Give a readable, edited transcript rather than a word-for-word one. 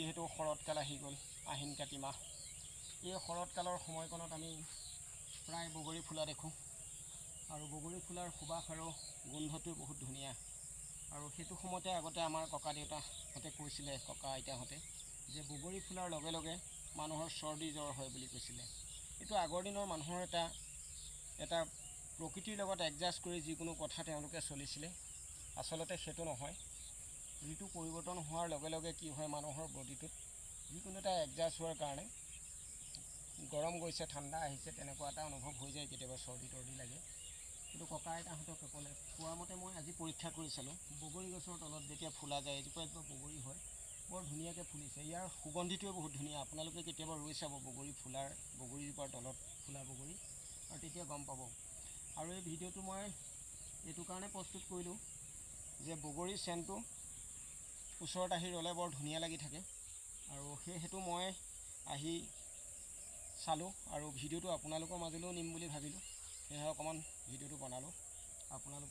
যিহেতু শৰৎকাল আহি গ'ল, আহিন কাতি মাহ, এই শৰৎকালৰ সময়কণত আমি প্ৰায় বগৰী ফুলা দেখোঁ আৰু বগৰী ফুলাৰ সুবাস আৰু গোন্ধটো বহুত ধুনীয়া। আৰু সেইটো সময়তে আগতে আমাৰ ককা দেউতাহঁতে কৈছিলে, ককা আইতাহঁতে, যে বগৰী ফুলাৰ লগে লগে মানুহৰ চৰ্দি জ্বৰ হয় বুলি কৈছিলে। এইটো আগৰ দিনৰ মানুহৰ এটা প্ৰকৃতিৰ লগত এডজাষ্ট কৰি যিকোনো কথা তেওঁলোকে চলিছিলে। আচলতে সেইটো নহয়। ঋতু পৰিৱৰ্তন হোৱাৰ লগে লগে কি হয়, মানুহৰ বডিটোত যিকোনো এটা এডজাষ্ট হোৱাৰ কাৰণে গৰম গৈছে, ঠাণ্ডা আহিছে, তেনেকুৱা এটা অনুভৱ হৈ যায়, কেতিয়াবা চৰ্দি তৰ্দি লাগে। কিন্তু ককা আইতাহঁতক ক'লে, কোৱা মতে মই আজি পৰীক্ষা কৰি চালোঁ, বগৰী গছৰ তলত যেতিয়া ফুলা যায়, এজোপা বগৰী হয়, বৰ ধুনীয়াকৈ ফুলিছে। ইয়াৰ সুগন্ধিটোৱে বহুত ধুনীয়া। আপোনালোকে কেতিয়াবা ৰুই চাব বগৰীজোপাৰ তলত ফুলা বগৰী, আৰু তেতিয়া গম পাব। আৰু এই ভিডিঅ'টো মই এইটো কাৰণে প্ৰস্তুত কৰিলোঁ যে বগৰীৰ চেণ্টটো ওচৰত আহি ৰ'লে বৰ ধুনীয়া লাগি থাকে, আৰু সেইটো মই আহি চালোঁ আৰু ভিডিঅ'টো আপোনালোকৰ মাজলৈও নিম বুলি ভাবিলোঁ। সেয়েহে অকণমান ভিডিঅ'টো বনালোঁ আপোনালোকক।